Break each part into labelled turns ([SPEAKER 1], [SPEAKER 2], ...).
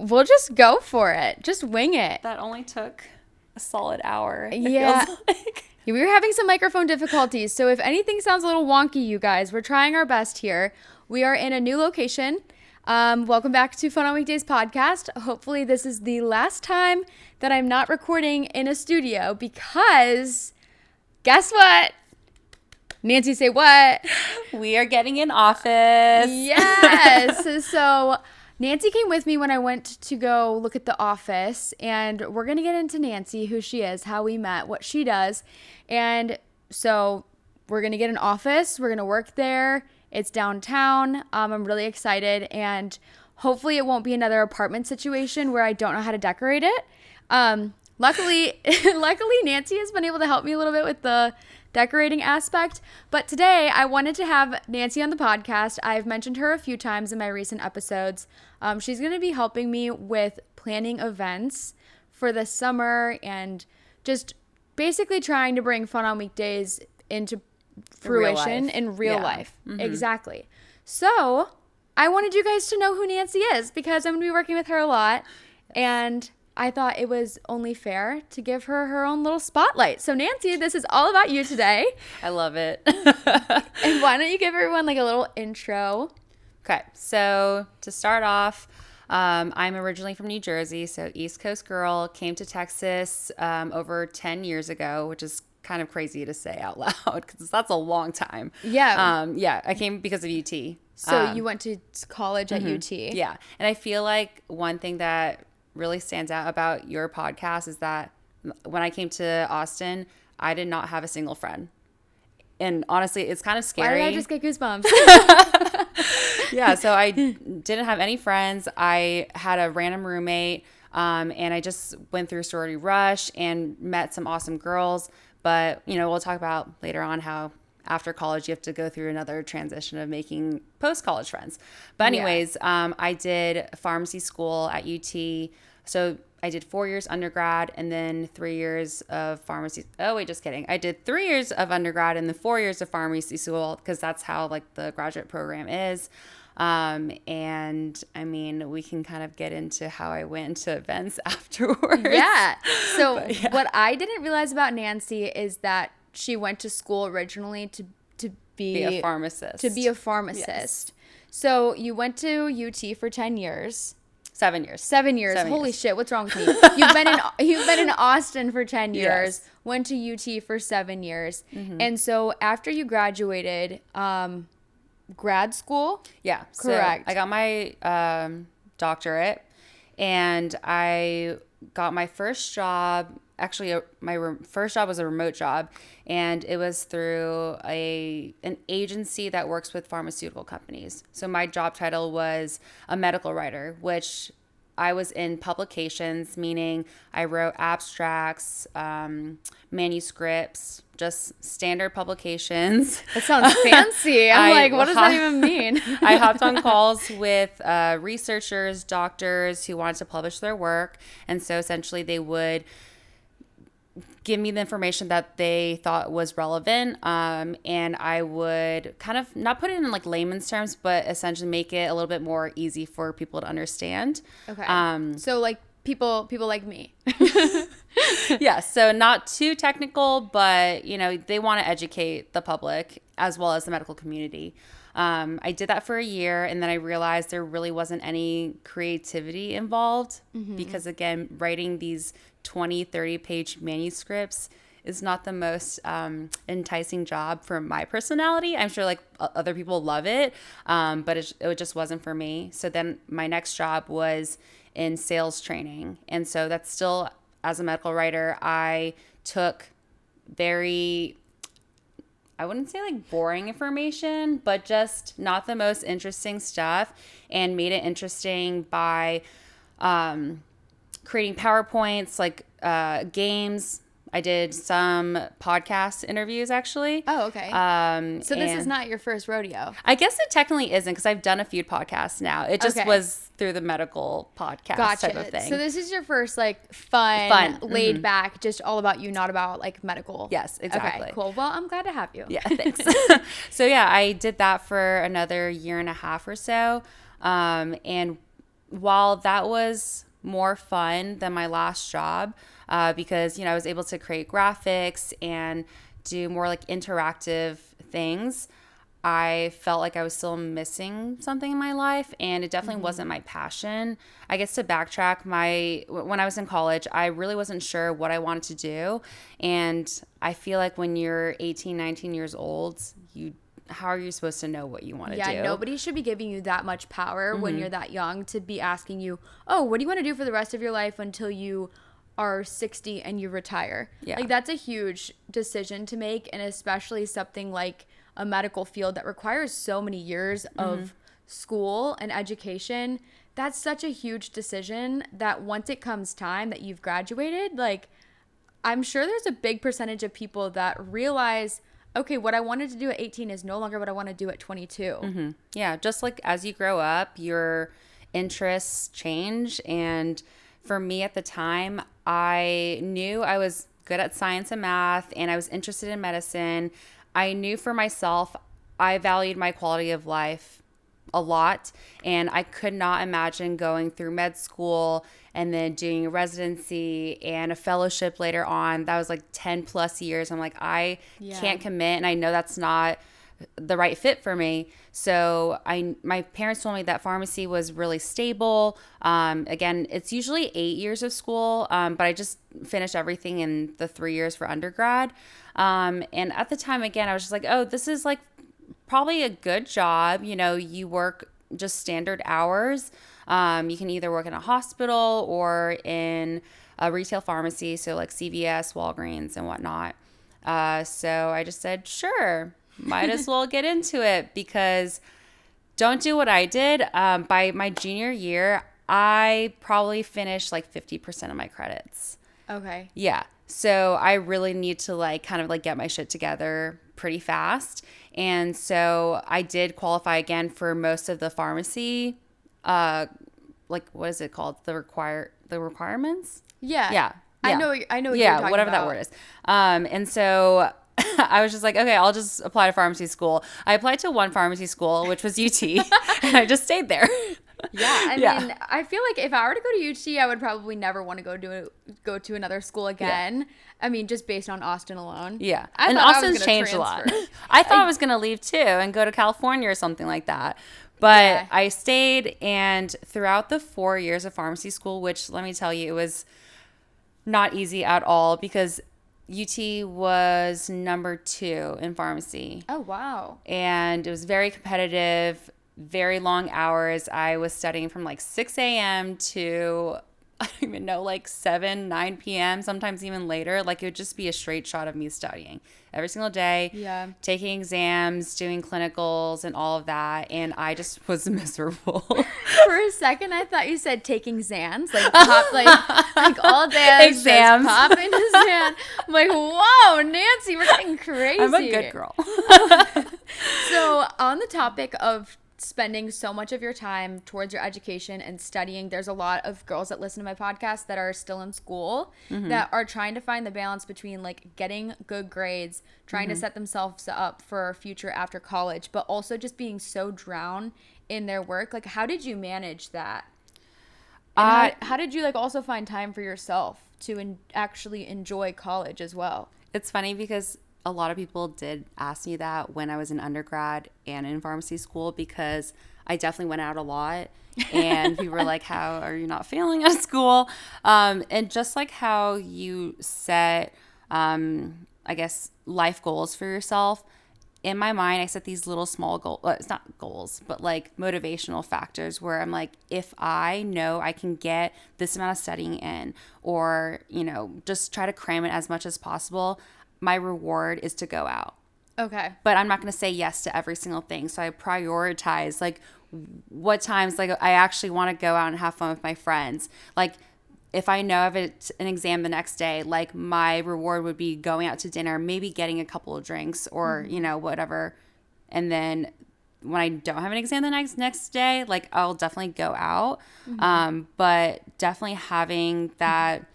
[SPEAKER 1] we'll just go for it. Just wing it.
[SPEAKER 2] That only took a solid hour.
[SPEAKER 1] Yeah.
[SPEAKER 2] Feels like.
[SPEAKER 1] We were having some microphone difficulties, so if anything sounds a little wonky, you guys, we're trying our best here. We are in a new location. Welcome back to Fun on Weekdays podcast. Hopefully this is the last time that I'm not recording in a studio because guess what? Nancy, say what?
[SPEAKER 2] We are getting an office.
[SPEAKER 1] Yes. So Nancy came with me when I went to go look at the office, and we're going to get into Nancy, who she is, how we met, what she does. And so we're going to get an office. We're going to work there. It's downtown. I'm really excited, and hopefully it won't be another apartment situation where I don't know how to decorate it. Luckily, Nancy has been able to help me a little bit with the decorating aspect. But today I wanted to have Nancy on the podcast. I've mentioned her a few times in my recent episodes. She's going to be helping me with planning events for the summer and just basically trying to bring Fun on Weekdays into fruition in real life. Mm-hmm. Exactly. So I wanted you guys to know who Nancy is because I'm going to be working with her a lot. And I thought it was only fair to give her her own little spotlight. So Nancy, this is all about you today.
[SPEAKER 2] I love it.
[SPEAKER 1] And why don't you give everyone like a little intro?
[SPEAKER 2] Okay, so to start off, I'm originally from New Jersey, so East Coast girl, came to Texas over 10 years ago, which is kind of crazy to say out loud because that's a long time.
[SPEAKER 1] Yeah.
[SPEAKER 2] I came because of UT.
[SPEAKER 1] So you went to college at UT.
[SPEAKER 2] Yeah, and I feel like one thing that really stands out about your podcast is that when I came to Austin, I did not have a single friend. And honestly, it's kind of scary.
[SPEAKER 1] Why did I just get goosebumps?
[SPEAKER 2] Yeah, so I didn't have any friends. I had a random roommate, and I just went through sorority rush and met some awesome girls. But, we'll talk about later on how after college you have to go through another transition of making post-college friends. But anyways, I did pharmacy school at UT. So I did 4 years undergrad and then 3 years of pharmacy. Oh, wait, just kidding. I did 3 years of undergrad and then 4 years of pharmacy school because that's how like the graduate program is. And I mean, we can kind of get into how I went to events afterwards.
[SPEAKER 1] Yeah. So what I didn't realize about Nancy is that she went to school originally to be
[SPEAKER 2] a pharmacist.
[SPEAKER 1] Yes. So you went to UT for 10 years.
[SPEAKER 2] 7 years.
[SPEAKER 1] 7 years. Holy shit, what's wrong with me? You've been in Austin for 10 years, yes. Went to UT for 7 years. Mm-hmm. And so after you graduated, grad school?
[SPEAKER 2] Yeah.
[SPEAKER 1] Correct.
[SPEAKER 2] So I got my doctorate and I got my first job. Actually, my first job was a remote job, and it was through an agency that works with pharmaceutical companies. So my job title was a medical writer, which I was in publications, meaning I wrote abstracts, manuscripts, just standard publications.
[SPEAKER 1] That sounds fancy. I'm like, what does that even mean?
[SPEAKER 2] I hopped on calls with researchers, doctors who wanted to publish their work. And so essentially they would give me the information that they thought was relevant, and I would kind of not put it in like layman's terms, but essentially make it a little bit more easy for people to understand.
[SPEAKER 1] Okay. So like people like me.
[SPEAKER 2] Yeah, so not too technical, but they want to educate the public as well as the medical community. I did that for a year, and then I realized there really wasn't any creativity involved because, again, writing these 20, 30-page manuscripts is not the most enticing job for my personality. I'm sure like other people love it, but it just wasn't for me. So then my next job was in sales training. And so that's still, as a medical writer, I took very, I wouldn't say like boring information, but just not the most interesting stuff, and made it interesting by creating PowerPoints, like games. I did some podcast interviews, actually.
[SPEAKER 1] Oh, okay. So this is not your first rodeo.
[SPEAKER 2] I guess it technically isn't, because I've done a few podcasts now. It just was through the medical podcast type of thing.
[SPEAKER 1] So this is your first like fun, laid back, just all about you, not about like medical.
[SPEAKER 2] Yes, exactly.
[SPEAKER 1] Okay, cool. Well, I'm glad to have you.
[SPEAKER 2] Yeah, thanks. So yeah, I did that for another year and a half or so. And while that was more fun than my last job, because, I was able to create graphics and do more like interactive things, I felt like I was still missing something in my life, and it definitely wasn't my passion. I guess to backtrack, when I was in college, I really wasn't sure what I wanted to do. And I feel like when you're 18, 19 years old, how are you supposed to know what you want to do?
[SPEAKER 1] Yeah, nobody should be giving you that much power when you're that young to be asking you, oh, what do you want to do for the rest of your life until you are 60 and you retire?
[SPEAKER 2] Yeah.
[SPEAKER 1] Like, that's a huge decision to make, and especially something like a medical field that requires so many years of school and education. That's such a huge decision that once it comes time that you've graduated, like, I'm sure there's a big percentage of people that realize, okay, what I wanted to do at 18 is no longer what I want to do at 22.
[SPEAKER 2] Yeah, just like as you grow up, your interests change. And for me at the time, I knew I was good at science and math, and I was interested in medicine. I knew for myself, I valued my quality of life a lot, and I could not imagine going through med school and then doing a residency and a fellowship later on. That was like 10 plus years. I'm like, I can't commit, and I know that's not the right fit for me. So my parents told me that pharmacy was really stable. Again, it's usually 8 years of school, but I just finished everything in the 3 years for undergrad. And at the time, again, I was just like, oh, this is like probably a good job. You work just standard hours. You can either work in a hospital or in a retail pharmacy, so like CVS, Walgreens, and whatnot. So I just said, sure, might as well get into it, because don't do what I did. By my junior year, I probably finished like 50% of my credits.
[SPEAKER 1] Okay.
[SPEAKER 2] Yeah. So I really need to like kind of like get my shit together pretty fast. And so I did qualify again for most of the pharmacy, like, what is it called? The requirements?
[SPEAKER 1] Yeah.
[SPEAKER 2] Yeah.
[SPEAKER 1] I know what you're talking
[SPEAKER 2] whatever
[SPEAKER 1] about.
[SPEAKER 2] that word is. And so I was just like, okay, I'll just apply to pharmacy school. I applied to one pharmacy school, which was UT, and I just stayed there.
[SPEAKER 1] Yeah, I mean, I feel like if I were to go to UT, I would probably never want to go to another school again. Yeah. I mean, just based on Austin alone.
[SPEAKER 2] Yeah, and Austin's changed a lot. I thought I was going to leave too and go to California or something like that. But I stayed, and throughout the 4 years of pharmacy school, which let me tell you, it was not easy at all, because UT was number 2 in pharmacy.
[SPEAKER 1] Oh, wow.
[SPEAKER 2] And it was very competitive, very long hours. I was studying from like 6 a.m. to, I don't even know, like 7, 9 p.m., sometimes even later. Like, it would just be a straight shot of me studying every single day, taking exams, doing clinicals, and all of that. And I just was miserable.
[SPEAKER 1] For a second, I thought you said taking Xans, like all day
[SPEAKER 2] exams,
[SPEAKER 1] popping his Xan. I'm like, whoa, Nancy, we're getting crazy.
[SPEAKER 2] I'm a good girl.
[SPEAKER 1] So on the topic of spending so much of your time towards your education and studying, there's a lot of girls that listen to my podcast that are still in school, that are trying to find the balance between like getting good grades, trying to set themselves up for a future after college, but also just being so drowned in their work. Like, how did you manage that? And how did you like also find time for yourself to actually enjoy college as well?
[SPEAKER 2] It's funny because a lot of people did ask me that when I was in undergrad and in pharmacy school, because I definitely went out a lot, and people were like, how are you not failing at school? And just like how you set, I guess, life goals for yourself, in my mind, I set these little small goals. Well, it's not goals, but like motivational factors, where I'm like, if I know I can get this amount of studying in, or, just try to cram it as much as possible, my reward is to go out.
[SPEAKER 1] Okay.
[SPEAKER 2] But I'm not going to say yes to every single thing. So I prioritize like what times like I actually want to go out and have fun with my friends. Like, if I know I have an exam the next day, like my reward would be going out to dinner, maybe getting a couple of drinks, or, whatever. And then when I don't have an exam the next day, like I'll definitely go out. But definitely having that,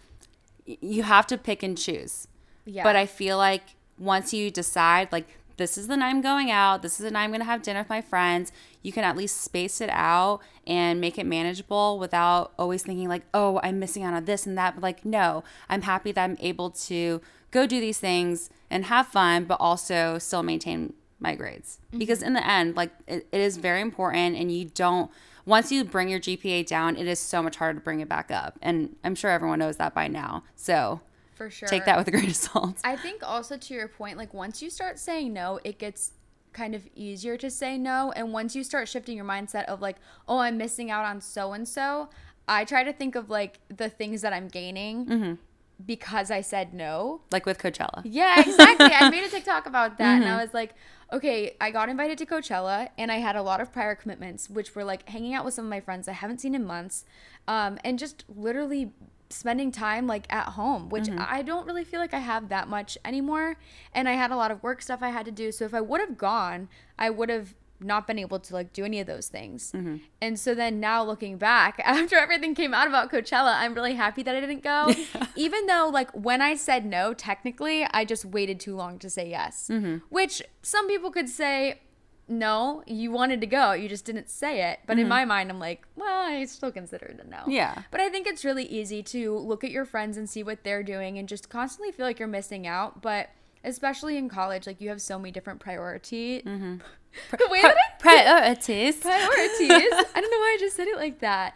[SPEAKER 2] you have to pick and choose. Yeah. But I feel like once you decide, like, this is the night I'm going out. This is the night I'm going to have dinner with my friends. You can at least space it out and make it manageable without always thinking like, oh, I'm missing out on this and that. But like, no, I'm happy that I'm able to go do these things and have fun, but also still maintain my grades. Because in the end, like it is very important, and you don't, once you bring your GPA down, it is so much harder to bring it back up. And I'm sure everyone knows that by now. So
[SPEAKER 1] for sure,
[SPEAKER 2] take that with a grain of salt.
[SPEAKER 1] I think also to your point, like once you start saying no, it gets kind of easier to say no. And once you start shifting your mindset of like, oh, I'm missing out on so and so, I try to think of like the things that I'm gaining because I said no.
[SPEAKER 2] Like with Coachella.
[SPEAKER 1] Yeah, exactly. I made a TikTok about that, and I was like, okay, I got invited to Coachella, and I had a lot of prior commitments, which were like hanging out with some of my friends I haven't seen in months, and just literally spending time like at home, which I don't really feel like I have that much anymore. And I had a lot of work stuff I had to do. So if I would have gone, I would have not been able to like do any of those things. And so then now looking back after everything came out about Coachella, I'm really happy that I didn't go. Even though like when I said no, technically I just waited too long to say yes, which some people could say, no, you wanted to go, you just didn't say it. But in my mind, I'm like, well, I still consider it a no.
[SPEAKER 2] Yeah.
[SPEAKER 1] But I think it's really easy to look at your friends and see what they're doing and just constantly feel like you're missing out. But especially in college, like you have so many different priorities. The way that
[SPEAKER 2] priorities.
[SPEAKER 1] I don't know why I just said it like that.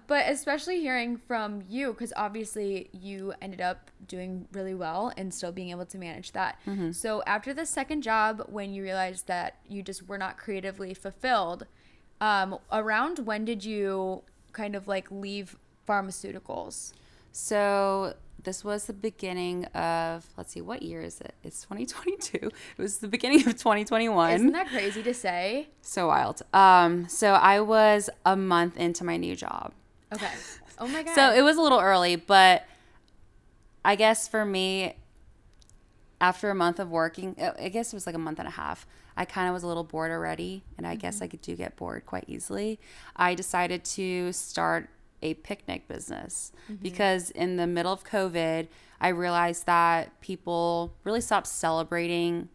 [SPEAKER 1] But especially hearing from you, because obviously you ended up doing really well and still being able to manage that. So after the second job, when you realized that you just were not creatively fulfilled, around when did you kind of like leave pharmaceuticals?
[SPEAKER 2] So this was the beginning of, let's see, what year is it? It's 2022. It was the beginning of 2021.
[SPEAKER 1] Isn't that crazy to say?
[SPEAKER 2] So wild. So I was a month into my new job.
[SPEAKER 1] Okay. Oh my God.
[SPEAKER 2] So it was a little early, but I guess for me, after a month of working, I guess it was like a month and a half, I kind of was a little bored already, and I guess I do get bored quite easily. I decided to start a picnic business because in the middle of COVID, I realized that people really stopped celebrating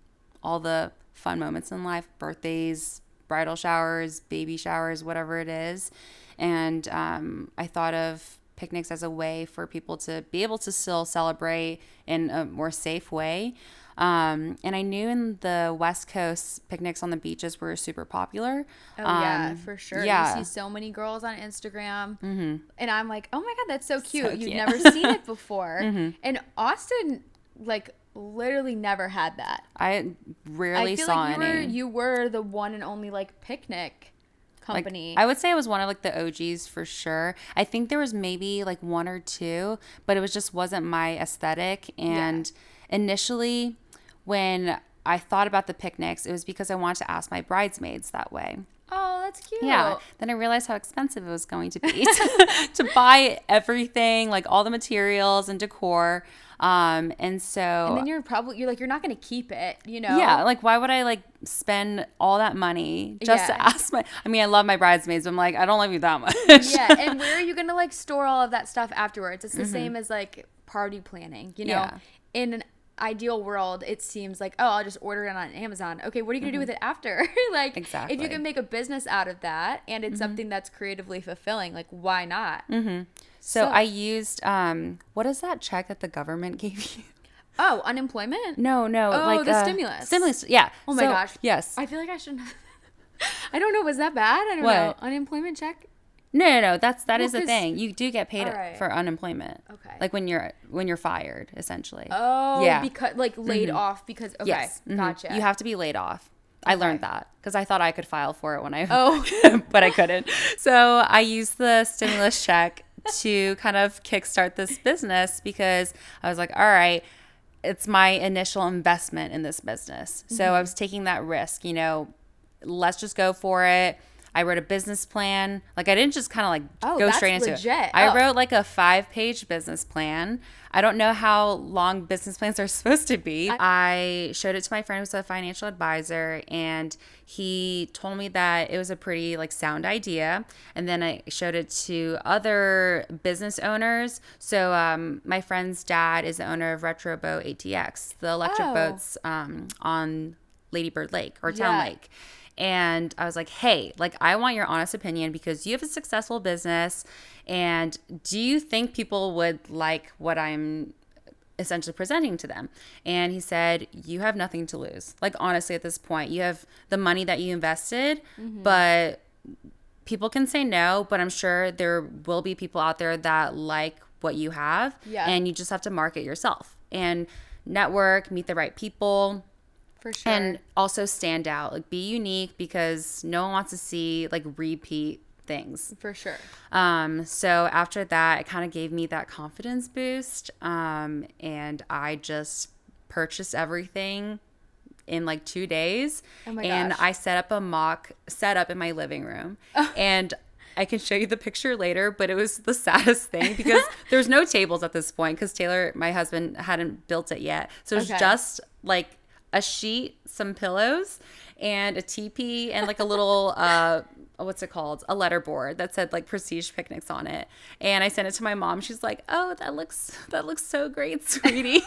[SPEAKER 2] all the fun moments in life, birthdays, bridal showers, baby showers, whatever it is. And I thought of picnics as a way for people to be able to still celebrate in a more safe way. And I knew in the West Coast, picnics on the beaches were super popular.
[SPEAKER 1] Oh, yeah, for sure.
[SPEAKER 2] Yeah.
[SPEAKER 1] You see so many girls on Instagram. And I'm like, oh my God, that's so cute.
[SPEAKER 2] So
[SPEAKER 1] You've
[SPEAKER 2] cute.
[SPEAKER 1] never seen it before. And Austin, like, literally never had that.
[SPEAKER 2] I rarely
[SPEAKER 1] I feel
[SPEAKER 2] saw
[SPEAKER 1] like
[SPEAKER 2] any.
[SPEAKER 1] you were the one and only, like, picnic company.
[SPEAKER 2] Like, I would say I was one of like the OGs for sure. I think there was maybe like one or two, but it was just wasn't my aesthetic. And initially, when I thought about the picnics, it was because I wanted to ask my bridesmaids that way.
[SPEAKER 1] Oh, that's cute.
[SPEAKER 2] Yeah. Then I realized how expensive it was going to be to buy everything, like all the materials and decor. And so.
[SPEAKER 1] And then you're like, you're not going to keep it, you know?
[SPEAKER 2] Yeah. Like, why would I like spend all that money just to ask I love my bridesmaids, but I'm like, I don't love you that much.
[SPEAKER 1] Yeah. And where are you going to like store all of that stuff afterwards? It's the same as like party planning, you know?
[SPEAKER 2] Yeah.
[SPEAKER 1] In an ideal world, it seems like, oh, I'll just order it on Amazon. Okay, what are you gonna do with it after? Like,
[SPEAKER 2] exactly.
[SPEAKER 1] If you can make a business out of that and it's something that's creatively fulfilling, like, why not?
[SPEAKER 2] So I used what is that check that the government gave you?
[SPEAKER 1] Oh, unemployment?
[SPEAKER 2] No,
[SPEAKER 1] Oh,
[SPEAKER 2] like
[SPEAKER 1] the stimulus.
[SPEAKER 2] Stimulus, yeah.
[SPEAKER 1] Oh my gosh.
[SPEAKER 2] Yes.
[SPEAKER 1] I feel like I shouldn't. I don't know. Was that bad? I don't
[SPEAKER 2] What?
[SPEAKER 1] know. Unemployment check?
[SPEAKER 2] No. That is the thing. You do get paid
[SPEAKER 1] Alright.
[SPEAKER 2] for unemployment.
[SPEAKER 1] Okay.
[SPEAKER 2] Like when you're fired, essentially.
[SPEAKER 1] Oh,
[SPEAKER 2] Yeah.
[SPEAKER 1] because like laid off because okay,
[SPEAKER 2] Yes.
[SPEAKER 1] gotcha.
[SPEAKER 2] You have to be laid off. I learned that because I thought I could file for it when I but I couldn't. So I used the stimulus check to kind of kickstart this business because I was like, all right, it's my initial investment in this business. So I was taking that risk, let's just go for it. I wrote a business plan. Like I didn't just kind of like go straight into it. I wrote like a 5-page business plan. I don't know how long business plans are supposed to be. I showed it to my friend who's a financial advisor, and he told me that it was a pretty like sound idea. And then I showed it to other business owners. So my friend's dad is the owner of Retroboat ATX, the electric boats on Lady Bird Lake or Town Lake. And I was like, hey, like, I want your honest opinion because you have a successful business. And do you think people would like what I'm essentially presenting to them? And he said, you have nothing to lose. Like, honestly, at this point, you have the money that you invested, but people can say no, but I'm sure there will be people out there that like what you have. Yeah. And you just have to market yourself and network, meet the right people.
[SPEAKER 1] For sure.
[SPEAKER 2] And also stand out, like, be unique because no one wants to see like repeat things.
[SPEAKER 1] For sure.
[SPEAKER 2] So after that, it kind of gave me that confidence boost. And I just purchased everything in like 2 days.
[SPEAKER 1] Oh my
[SPEAKER 2] and
[SPEAKER 1] gosh.
[SPEAKER 2] I set up a mock setup in my living room. And I can show you the picture later, but it was the saddest thing because there's no tables at this point because Taylor, my husband, hadn't built it yet. So it's just like a sheet, some pillows, and a teepee, and like a little, what's it called? A letterboard that said like Prestige Picnics on it. And I sent it to my mom. She's like, oh, that looks so great, sweetie.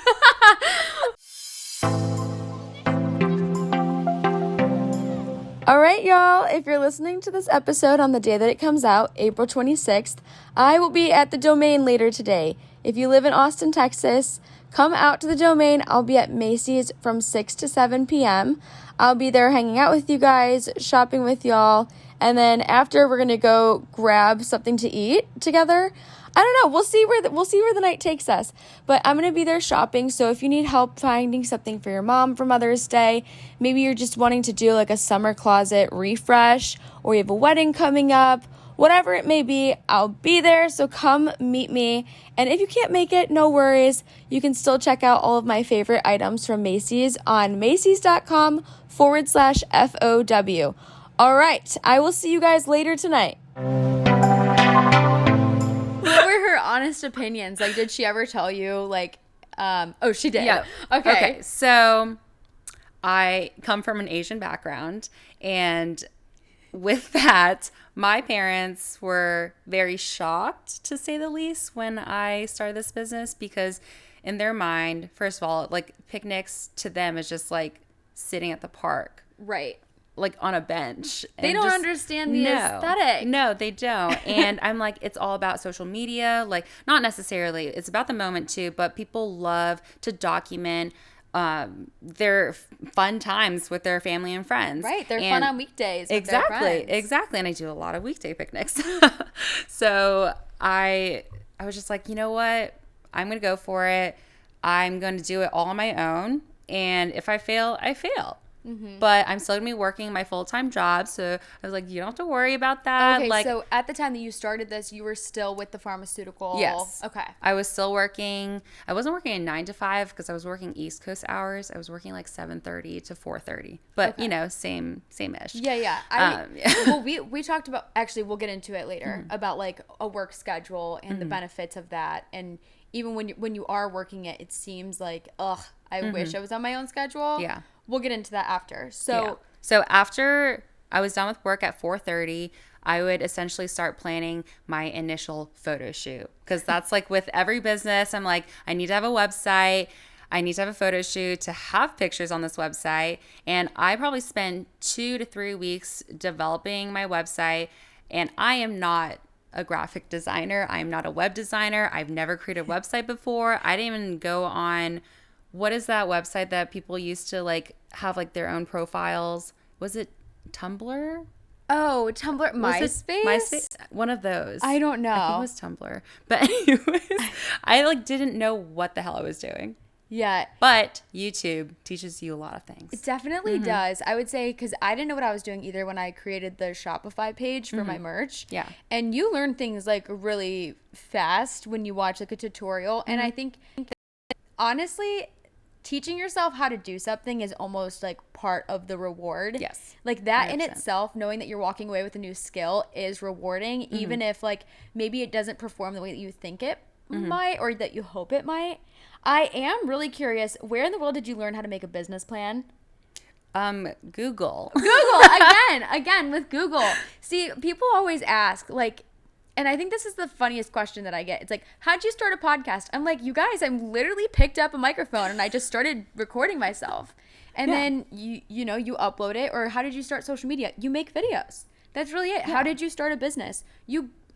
[SPEAKER 1] All right, y'all, if you're listening to this episode on the day that it comes out, April 26th, I will be at the Domain later today. If you live in Austin, Texas, come out to the Domain. I'll be at Macy's from 6 to 7 p.m. I'll be there hanging out with you guys, shopping with y'all, and then after we're going to go grab something to eat together. I don't know. We'll see where the night takes us. But I'm going to be there shopping, so if you need help finding something for your mom for Mother's Day, maybe you're just wanting to do like a summer closet refresh, or you have a wedding coming up, whatever it may be, I'll be there, so come meet me. And if you can't make it, no worries. You can still check out all of my favorite items from Macy's on Macy's.com/FOW. All right, I will see you guys later tonight. What were her honest opinions? Like, did she ever tell you, like, oh, she did.
[SPEAKER 2] Yeah.
[SPEAKER 1] Okay.
[SPEAKER 2] So I come from an Asian background, and with that, my parents were very shocked, to say the least, when I started this business because in their mind, first of all, like, picnics to them is just like sitting at the park.
[SPEAKER 1] Right.
[SPEAKER 2] Like on a bench.
[SPEAKER 1] They don't understand the aesthetic.
[SPEAKER 2] No, they don't. And I'm like, it's all about social media. Like, not necessarily. It's about the moment too, but people love to document their fun times with their family and friends.
[SPEAKER 1] Right. They're fun on weekdays.
[SPEAKER 2] Exactly. And I do a lot of weekday picnics. So I was just like, you know what? I'm going to go for it. I'm going to do it all on my own. And if I fail, I fail. Mm-hmm. But I'm still going to be working my full-time job. So I was like, you don't have to worry about that.
[SPEAKER 1] Okay,
[SPEAKER 2] like,
[SPEAKER 1] so at the time that you started this, you were still with the pharmaceutical.
[SPEAKER 2] Yes.
[SPEAKER 1] Okay.
[SPEAKER 2] I was still working. I wasn't working a 9 to 5 because I was working East Coast hours. I was working like 7:30 to 4:30. But, you know, same-ish.
[SPEAKER 1] Yeah. Well, we talked about, actually, we'll get into it later, about like a work schedule and the benefits of that. And even when you are working it, it seems like, I wish I was on my own schedule.
[SPEAKER 2] Yeah.
[SPEAKER 1] We'll get into that after. So
[SPEAKER 2] after I was done with work at 4:30, I would essentially start planning my initial photo shoot. Because that's like with every business, I'm like, I need to have a website. I need to have a photo shoot to have pictures on this website. And I probably spent 2 to 3 weeks developing my website. And I am not a graphic designer. I'm not a web designer. I've never created a website before. I didn't even go on... What is that website that people used to like have like their own profiles? Was it Tumblr?
[SPEAKER 1] Oh, Tumblr, MySpace?
[SPEAKER 2] One of those.
[SPEAKER 1] I don't know.
[SPEAKER 2] I think it was Tumblr. But anyways, I like didn't know what the hell I was doing.
[SPEAKER 1] Yeah.
[SPEAKER 2] But YouTube teaches you a lot of things.
[SPEAKER 1] It definitely does. I would say, because I didn't know what I was doing either when I created the Shopify page for my merch.
[SPEAKER 2] Yeah.
[SPEAKER 1] And you learn things like really fast when you watch like a tutorial. And I think honestly, teaching yourself how to do something is almost like part of the reward.
[SPEAKER 2] Yes.
[SPEAKER 1] Like that
[SPEAKER 2] 100%.
[SPEAKER 1] in itself, knowing that you're walking away with a new skill is rewarding, even if like maybe it doesn't perform the way that you think it might or that you hope it might. I am really curious, where in the world did you learn how to make a business plan?
[SPEAKER 2] Google.
[SPEAKER 1] Again with Google. See, people always ask, like, And I think this is the funniest question that I get. It's like, how'd you start a podcast? I'm like, you guys, I'm literally picked up a microphone and I just started recording myself. And then you know, you upload it. Or how did you start social media? You make videos. That's really it. Yeah. How did you start a business?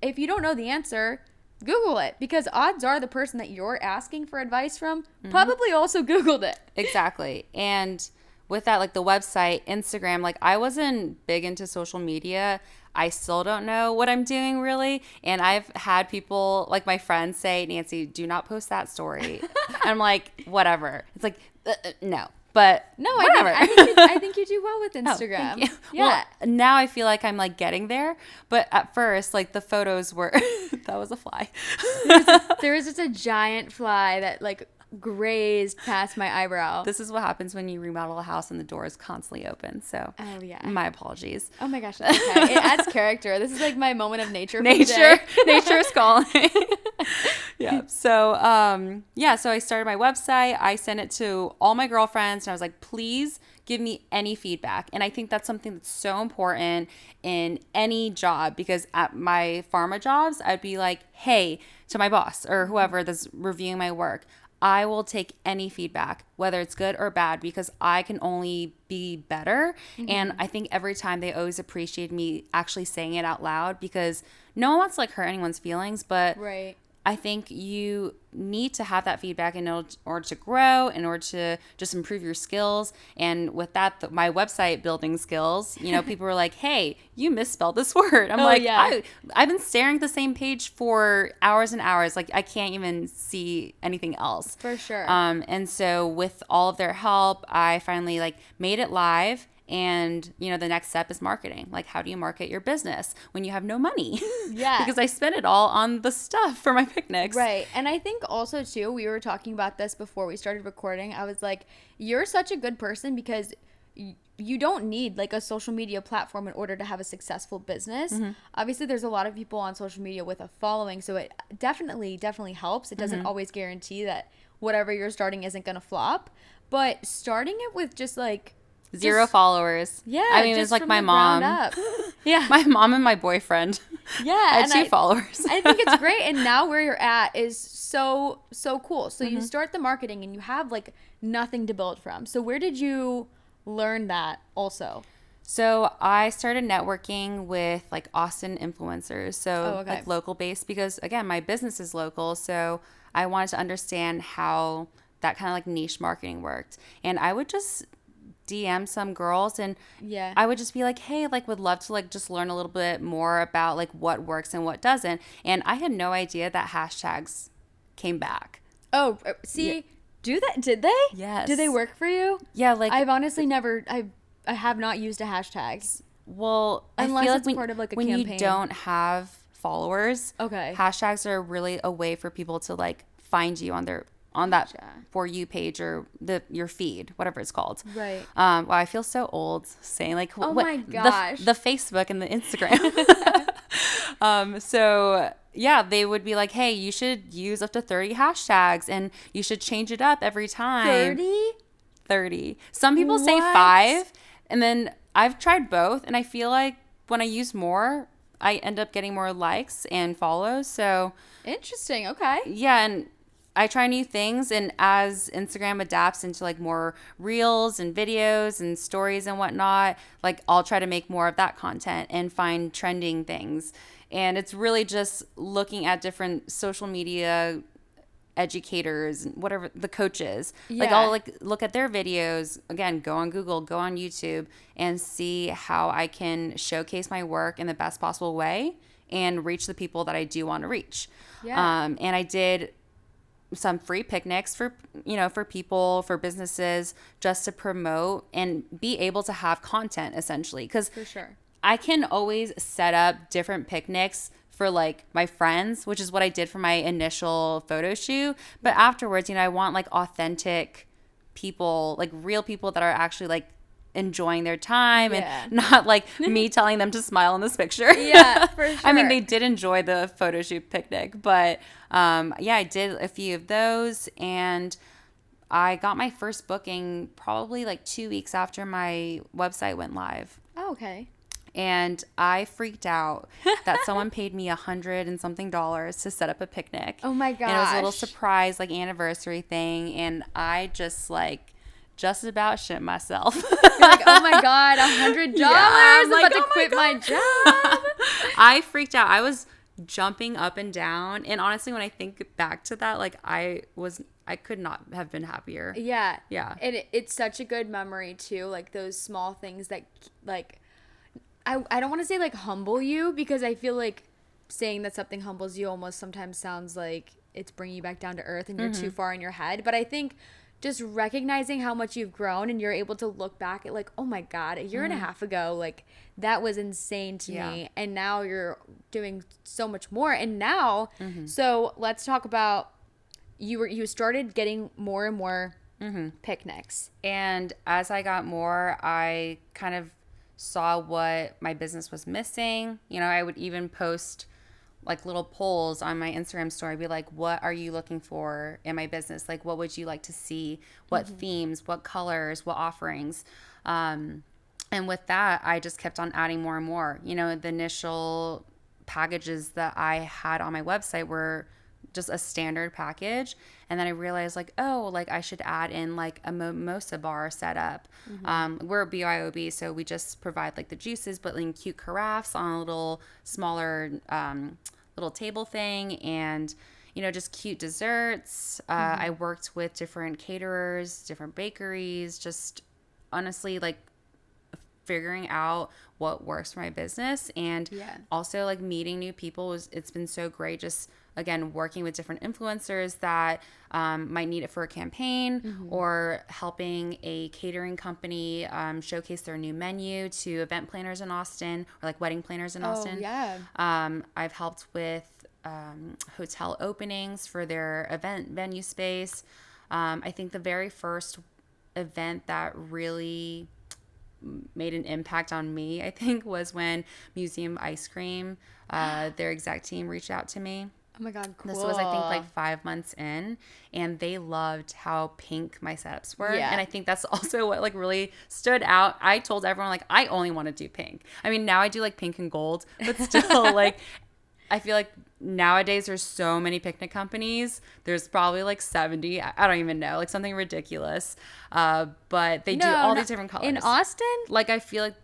[SPEAKER 1] If you don't know the answer, Google it, because odds are the person that you're asking for advice from probably also Googled it.
[SPEAKER 2] Exactly. And with that, like the website, Instagram, like I wasn't big into social media. I still don't know what I'm doing really. And I've had people, like my friends say, Nancy, do not post that story. I'm like, whatever. It's like, no. But
[SPEAKER 1] no,
[SPEAKER 2] whatever.
[SPEAKER 1] I think you do well with Instagram.
[SPEAKER 2] Oh, yeah. Well, now I feel like I'm like getting there. But at first, like the photos were, that was a fly.
[SPEAKER 1] There was just a giant fly that like grazed past my eyebrow.
[SPEAKER 2] This is what happens when you remodel a house and the door is constantly open. So,
[SPEAKER 1] oh yeah,
[SPEAKER 2] my apologies.
[SPEAKER 1] Oh my gosh, that's okay. It adds character. This is like my moment of nature.
[SPEAKER 2] Nature is calling. Yeah. So, so I started my website. I sent it to all my girlfriends, and I was like, please give me any feedback. And I think that's something that's so important in any job, because at my pharma jobs, I'd be like, hey, to my boss or whoever that's reviewing my work, I will take any feedback, whether it's good or bad, because I can only be better. Mm-hmm. And I think every time they always appreciate me actually saying it out loud, because no one wants to like hurt anyone's feelings, but
[SPEAKER 1] right.
[SPEAKER 2] I think you need to have that feedback in order to grow, in order to just improve your skills. And with that, my website building skills, you know, people were like, hey, you misspelled this word. I'm I've been staring at the same page for hours and hours. Like I can't even see anything else.
[SPEAKER 1] For sure.
[SPEAKER 2] And so with all of their help, I finally like made it live. And, you know, the next step is marketing. Like, how do you market your business when you have no money?
[SPEAKER 1] Yeah.
[SPEAKER 2] Because I spent it all on the stuff for my picnics.
[SPEAKER 1] Right. And I think also, too, we were talking about this before we started recording. I was like, you're such a good person because you don't need like a social media platform in order to have a successful business. Mm-hmm. Obviously, there's a lot of people on social media with a following. So it definitely helps. It doesn't always guarantee that whatever you're starting isn't going to flop. But starting it with just like...
[SPEAKER 2] Zero followers.
[SPEAKER 1] Yeah.
[SPEAKER 2] I mean, it's like my mom.
[SPEAKER 1] Yeah.
[SPEAKER 2] My mom and my boyfriend.
[SPEAKER 1] Yeah.
[SPEAKER 2] I had 2 followers.
[SPEAKER 1] I think it's great. And now where you're at is so cool. So you start the marketing and you have like nothing to build from. So where did you learn that also?
[SPEAKER 2] So I started networking with like Austin influencers. So like local based, because again, my business is local. So I wanted to understand how that kind of like niche marketing worked. And I would just DM some girls and I would just be like, hey, like would love to like just learn a little bit more about like what works and what doesn't. And I had no idea that hashtags came back.
[SPEAKER 1] Oh, see, did they?
[SPEAKER 2] Yes.
[SPEAKER 1] Do they work for you?
[SPEAKER 2] Yeah, like
[SPEAKER 1] I've honestly I have not used a hashtag.
[SPEAKER 2] Well,
[SPEAKER 1] unless
[SPEAKER 2] I feel
[SPEAKER 1] it's
[SPEAKER 2] like
[SPEAKER 1] part of like a
[SPEAKER 2] when
[SPEAKER 1] campaign.
[SPEAKER 2] You don't have followers, hashtags are really a way for people to like find you on that For You page or your feed, whatever it's called.
[SPEAKER 1] Right.
[SPEAKER 2] Well, I feel so old saying like,
[SPEAKER 1] my gosh,
[SPEAKER 2] the Facebook and the Instagram. So yeah, they would be like, hey, you should use up to 30 hashtags and you should change it up every time. 30. Some people say 5, and then I've tried both, and I feel like when I use more, I end up getting more likes and follows. So
[SPEAKER 1] interesting. Okay.
[SPEAKER 2] Yeah, and I try new things, and as Instagram adapts into like more reels and videos and stories and whatnot, like I'll try to make more of that content and find trending things. And it's really just looking at different social media educators, whatever, the coaches. Like I'll like look at their videos, again, go on Google, go on YouTube, and see how I can showcase my work in the best possible way and reach the people that I do want to reach. And I did some free picnics for people, for businesses, just to promote and be able to have content essentially. Because
[SPEAKER 1] for sure,
[SPEAKER 2] I can always set up different picnics for like my friends, which is what I did for my initial photo shoot. But afterwards, I want like authentic people, like real people that are actually like enjoying their time and not like me telling them to smile in this picture.
[SPEAKER 1] Yeah, for sure.
[SPEAKER 2] I mean, they did enjoy the photo shoot picnic, but I did a few of those, and I got my first booking probably like 2 weeks after my website went live.
[SPEAKER 1] Oh, okay.
[SPEAKER 2] And I freaked out that someone paid me $100 and something to set up a picnic.
[SPEAKER 1] Oh my
[SPEAKER 2] And it was a little
[SPEAKER 1] gosh.
[SPEAKER 2] surprise, like anniversary thing. And I just about shit myself.
[SPEAKER 1] You're like, oh my God, $100.
[SPEAKER 2] Yeah,
[SPEAKER 1] I'm
[SPEAKER 2] I'm like,
[SPEAKER 1] about to
[SPEAKER 2] oh my
[SPEAKER 1] quit my
[SPEAKER 2] God.
[SPEAKER 1] job.
[SPEAKER 2] I freaked out. I was jumping up and down. And honestly, when I think back to that, like I could not have been happier.
[SPEAKER 1] Yeah.
[SPEAKER 2] Yeah.
[SPEAKER 1] And it's such a good memory too. Like those small things that like, I don't want to say like humble you, because I feel like saying that something humbles you almost sometimes sounds like it's bringing you back down to earth and you're too far in your head. But I think just recognizing how much you've grown and you're able to look back at like, oh my God, a year and a half ago, like that was insane to me. And now you're doing so much more. And now, so let's talk about you started getting more and more picnics.
[SPEAKER 2] And as I got more, I kind of saw what my business was missing. You know, I would even post like little polls on my Instagram story, be like, what are you looking for in my business? Like, what would you like to see? What themes, what colors, what offerings? And with that, I just kept on adding more and more. You know, the initial packages that I had on my website were just a standard package. And then I realized like, oh, like I should add in like a mimosa bar setup. We're BYOB, so we just provide like the juices, but in cute carafes on a little smaller little table thing, and you know, just cute desserts. I worked with different caterers, different bakeries, just honestly like figuring out what works for my business, and also like meeting new people. It's been so great, just again working with different influencers that might need it for a campaign, or helping a catering company showcase their new menu to event planners in Austin, or like wedding planners in Austin. I've helped with hotel openings for their event venue space. I think the very first event that really made an impact on me, I think, was when Museum Ice Cream, their exec team reached out to me.
[SPEAKER 1] Oh my God, cool.
[SPEAKER 2] This was, I think, like 5 months in, and they loved how pink my setups were. And I think that's also what like really stood out. I told everyone like, I only want to do pink. I mean, now I do like pink and gold, but still like, I feel like nowadays there's so many picnic companies. There's probably like 70. I don't even know, like something ridiculous. But they do all these different colors.
[SPEAKER 1] In Austin?
[SPEAKER 2] Like, I feel like,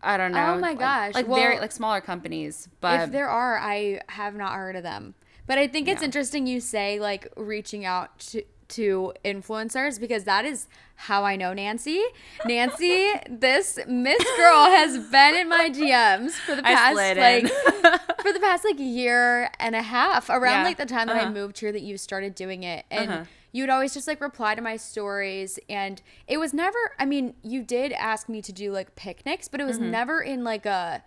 [SPEAKER 2] I don't know.
[SPEAKER 1] Oh my gosh.
[SPEAKER 2] Like
[SPEAKER 1] well,
[SPEAKER 2] very like smaller companies. But
[SPEAKER 1] if there are, I have not heard of them. But I think it's interesting you say like reaching out to influencers, because that is how I know Nancy. Nancy, this Miss Girl has been in my DMs for the past like year and a half, around like the time that I moved here, that you started doing it. And you would always just like reply to my stories, and it was never, I mean, you did ask me to do like picnics, but it was never in like a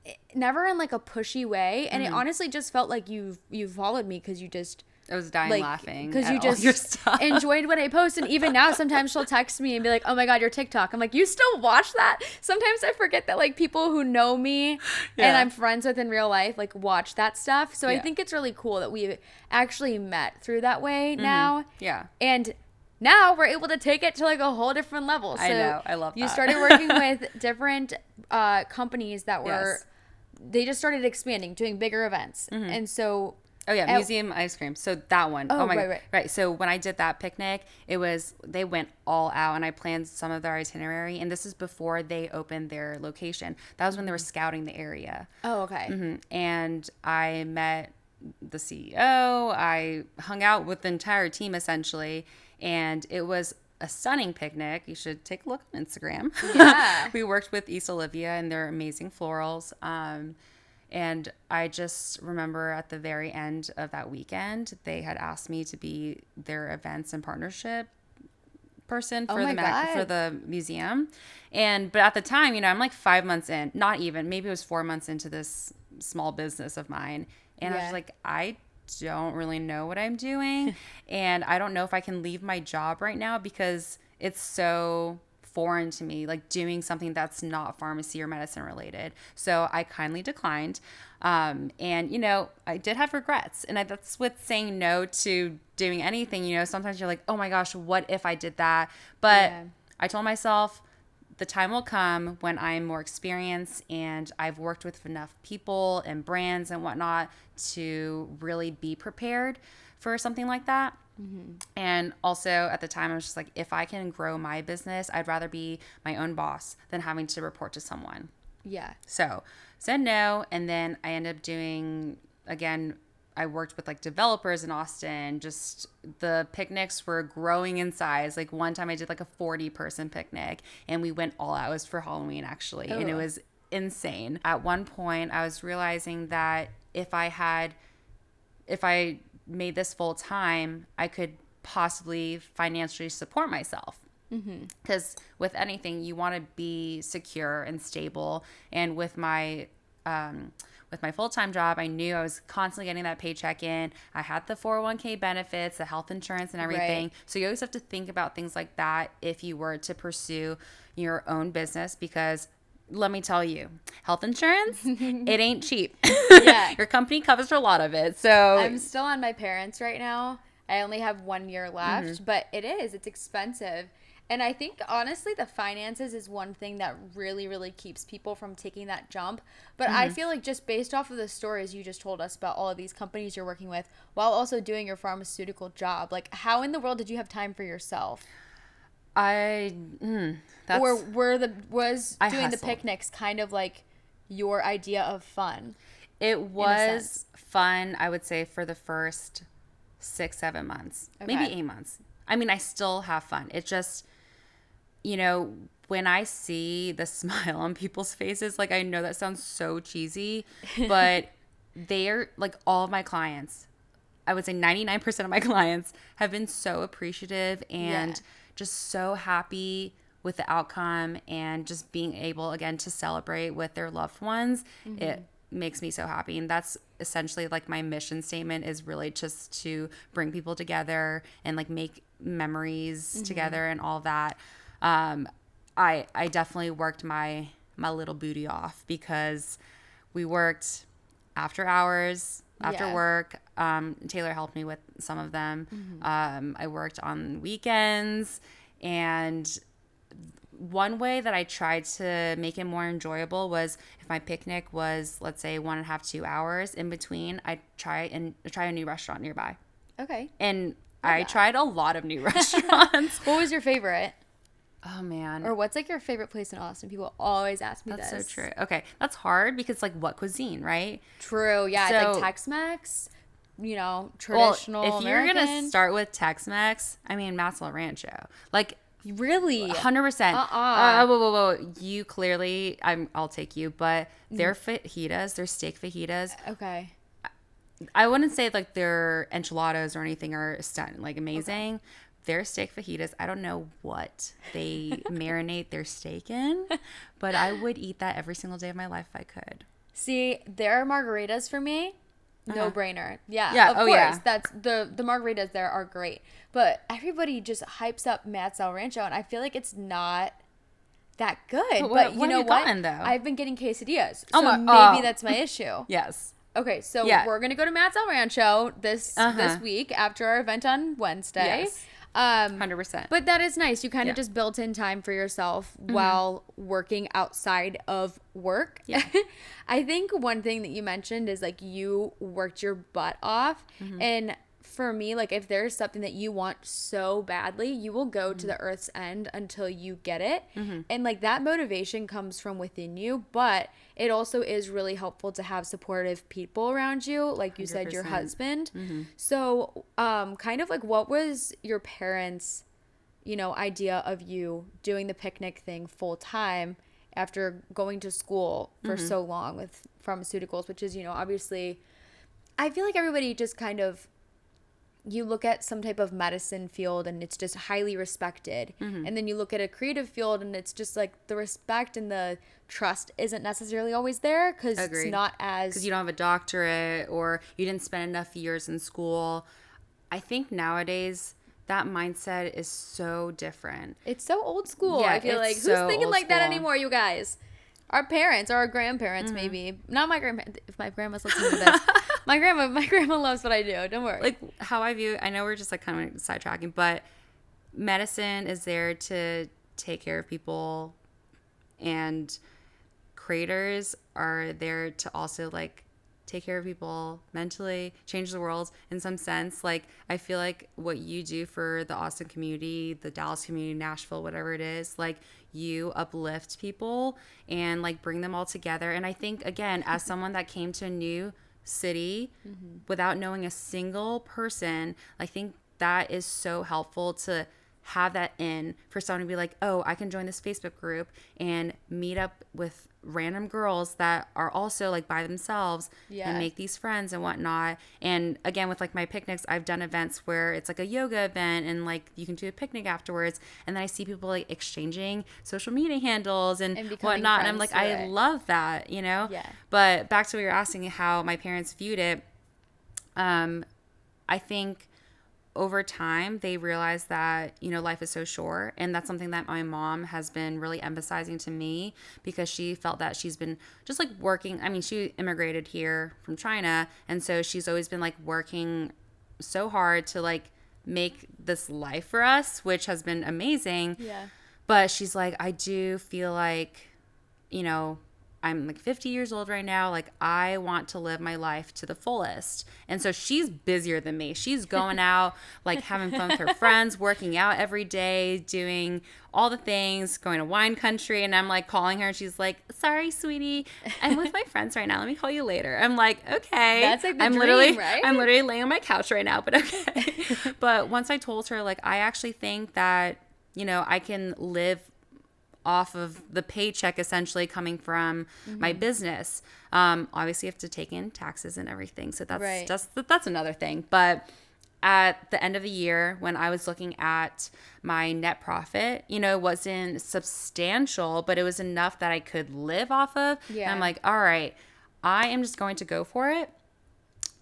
[SPEAKER 1] pushy way. And it honestly just felt like you followed me because you just,
[SPEAKER 2] I was dying
[SPEAKER 1] like,
[SPEAKER 2] laughing
[SPEAKER 1] because
[SPEAKER 2] at
[SPEAKER 1] you
[SPEAKER 2] all your
[SPEAKER 1] just
[SPEAKER 2] stuff.
[SPEAKER 1] enjoyed what I post. And even now, sometimes she'll text me and be like, oh my God, your TikTok. I'm like, you still watch that? Sometimes I forget that like people who know me and I'm friends with in real life like watch that stuff. So I think it's really cool that we actually met through that way now. And now we're able to take it to like a whole different level. So
[SPEAKER 2] I know. I love that.
[SPEAKER 1] You started working with different companies that were, they just started expanding, doing bigger events. And so...
[SPEAKER 2] Oh yeah, Museum Ice Cream. So that one.
[SPEAKER 1] Oh my
[SPEAKER 2] God. Right. So when I did that picnic, they went all out, and I planned some of their itinerary. And this is before they opened their location. That was when they were scouting the area.
[SPEAKER 1] Oh, okay.
[SPEAKER 2] And I met the CEO. I hung out with the entire team essentially, and it was a stunning picnic. You should take a look on Instagram.
[SPEAKER 1] Yeah.
[SPEAKER 2] We worked with East Olivia and their amazing florals. And I just remember at the very end of that weekend, they had asked me to be their events and partnership person for for the museum. But at the time, you know, I'm like 5 months in, not even, maybe it was 4 months into this small business of mine. And I was like, I don't really know what I'm doing. And I don't know if I can leave my job right now, because it's so foreign to me, like doing something that's not pharmacy or medicine related. So I kindly declined. And, you know, I did have regrets. And that's with saying no to doing anything. You know, sometimes you're like, oh my gosh, what if I did that? But I told myself, the time will come when I'm more experienced and I've worked with enough people and brands and whatnot to really be prepared for something like that. And also at the time, I was just like, if I can grow my business, I'd rather be my own boss than having to report to someone.
[SPEAKER 1] Yeah.
[SPEAKER 2] So said no. And then I ended up doing, again, I worked with like developers in Austin. Just the picnics were growing in size. Like one time I did like a 40-person picnic and we went all out. It was for Halloween actually. And it was insane. At one point I was realizing that if I made this full time, I could possibly financially support myself. Because with anything, you want to be secure and stable. And with my full-time job, I knew I was constantly getting that paycheck in. I had the 401k benefits, the health insurance and everything. Right. So you always have to think about things like that if you were to pursue your own business, because let me tell you, health insurance, it ain't cheap.
[SPEAKER 1] Yeah.
[SPEAKER 2] Your company covers a lot of it. So
[SPEAKER 1] I'm still on my parents right now. I only have 1 year left, but it's expensive. And I think, honestly, the finances is one thing that really, really keeps people from taking that jump. But I feel like just based off of the stories you just told us about all of these companies you're working with while also doing your pharmaceutical job, like how in the world did you have time for yourself? Was doing the picnics kind of like your idea of fun?
[SPEAKER 2] It was fun, I would say, for the first 6-7 months, maybe 8 months. I mean, I still have fun. It just, when I see the smile on people's faces, like, I know that sounds so cheesy, but they're like, all of my clients, I would say 99% of my clients have been so appreciative and just so happy with the outcome and just being able, again, to celebrate with their loved ones. It makes me so happy. And that's essentially like my mission statement, is really just to bring people together and like make memories together and all that. I definitely worked my little booty off, because we worked after hours, after work. Taylor helped me with some of them. I worked on weekends, and one way that I tried to make it more enjoyable was, if my picnic was, let's say, 1.5 to 2 hours, in between, I'd try a new restaurant nearby.
[SPEAKER 1] Okay.
[SPEAKER 2] And I tried a lot of new restaurants.
[SPEAKER 1] What was your favorite?
[SPEAKER 2] Oh, man.
[SPEAKER 1] Or what's like your favorite place in Austin? People always ask me
[SPEAKER 2] That's
[SPEAKER 1] this.
[SPEAKER 2] so true. Okay. That's hard, because like, what cuisine, right?
[SPEAKER 1] True. Yeah.
[SPEAKER 2] So,
[SPEAKER 1] it's like Tex-Mex, traditional
[SPEAKER 2] if you're
[SPEAKER 1] American.
[SPEAKER 2] going to start with Tex-Mex, I mean, Matt's La Rancho. Like,
[SPEAKER 1] really?
[SPEAKER 2] 100%. Whoa. You clearly, I'll take you, but their fajitas, their steak fajitas.
[SPEAKER 1] Okay.
[SPEAKER 2] I wouldn't say like their enchiladas or anything are stunning, like amazing. Okay. Their steak fajitas, I don't know what they marinate their steak in, but I would eat that every single day of my life if I could.
[SPEAKER 1] See, their margaritas for me, no brainer. Yeah.
[SPEAKER 2] Yeah.
[SPEAKER 1] Of course. Yeah. That's the margaritas there are great. But everybody just hypes up Matt's El Rancho, and I feel like it's not that good. But you know what?
[SPEAKER 2] Gotten, though?
[SPEAKER 1] I've been getting quesadillas. So maybe that's my issue.
[SPEAKER 2] Yes.
[SPEAKER 1] Okay, so we're going to go to Matt's El Rancho this week after our event on Wednesday.
[SPEAKER 2] Yes. 100%.
[SPEAKER 1] But that is nice. You kind of just built in time for yourself while working outside of work.
[SPEAKER 2] Yeah.
[SPEAKER 1] I think one thing that you mentioned is like you worked your butt off. And for me, like if there's something that you want so badly, you will go to the earth's end until you get it. And like that motivation comes from within you, but it also is really helpful to have supportive people around you, like you 100%. Said, your husband. So kind of like, what was your parents' idea of you doing the picnic thing full time after going to school for so long with pharmaceuticals, which is, obviously, I feel like everybody just kind of, you look at some type of medicine field and it's just highly respected. And then you look at a creative field and it's just like the respect and the trust isn't necessarily always there, because it's not as...
[SPEAKER 2] Because you don't have a doctorate or you didn't spend enough years in school. I think nowadays that mindset is so different.
[SPEAKER 1] It's so old school. Yeah, I feel like, who's thinking like that anymore, you guys? Our parents or our grandparents, maybe. Not my grandparents. If my grandma's listening to this. My grandma loves what I do. Don't worry.
[SPEAKER 2] Like how I view, I know we're just like kind of sidetracking, but medicine is there to take care of people And creators are there to also like take care of people mentally, change the world in some sense. Like, I feel like what you do for the Austin community, the Dallas community, Nashville, whatever it is, like, you uplift people and like bring them all together. And I think, again, as someone that came to a new city without knowing a single person, I think that is so helpful to have that in for someone to be like, oh, I can join this Facebook group and meet up with random girls that are also like by themselves and make these friends and whatnot. And again, with like my picnics, I've done events where it's like a yoga event and like you can do a picnic afterwards. And then I see people like exchanging social media handles and whatnot. And I'm like, I love that, you know?
[SPEAKER 1] Yeah.
[SPEAKER 2] But back to what you're asking, how my parents viewed it. I think over time, they realized that, you know, life is so short. And that's something that my mom has been really emphasizing to me, because she felt that she's been just like working. I mean, she immigrated here from China. And so she's always been like working so hard to like make this life for us, which has been amazing.
[SPEAKER 1] Yeah.
[SPEAKER 2] But she's like, I do feel like, you know, I'm like 50 years old right now. Like, I want to live my life to the fullest. And so she's busier than me. She's going out, like having fun with her friends, working out every day, doing all the things, going to wine country. And I'm like calling her and she's like, sorry, sweetie, I'm with my friends right now. Let me call you later. I'm like, okay.
[SPEAKER 1] That's like the dream, right?
[SPEAKER 2] I'm literally laying on my couch right now, but okay. But once I told her, like, I actually think that, you know, I can live off of the paycheck essentially coming from my business. Obviously you have to take in taxes and everything. So that's another thing. But at the end of the year, when I was looking at my net profit, you know, it wasn't substantial, but it was enough that I could live off of. Yeah. And I'm like, all right, I am just going to go for it.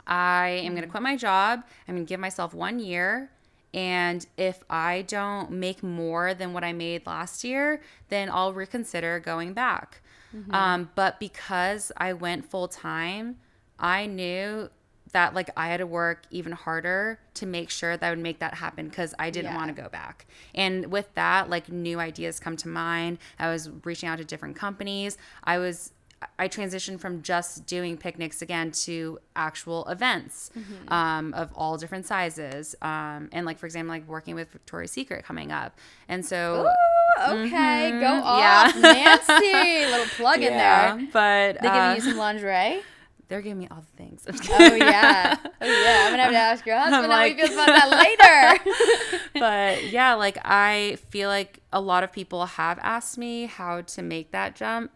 [SPEAKER 2] I am going to quit my job. I'm going to give myself 1 year. And if I don't make more than what I made last year, then I'll reconsider going back. But because I went full time, I knew that like I had to work even harder to make sure that I would make that happen, because I didn't want to go back. And with that, like, new ideas come to mind. I was reaching out to different companies. I transitioned from just doing picnics again to actual events of all different sizes. And like, for example, like working with Victoria's Secret coming up. And so...
[SPEAKER 1] Ooh, okay, go off, Nancy. Little plug in there.
[SPEAKER 2] But...
[SPEAKER 1] They giving you some lingerie?
[SPEAKER 2] They're giving me all the things.
[SPEAKER 1] Oh, yeah. I'm going to have to ask your husband how he feels about that later.
[SPEAKER 2] But yeah, like, I feel like a lot of people have asked me how to make that jump.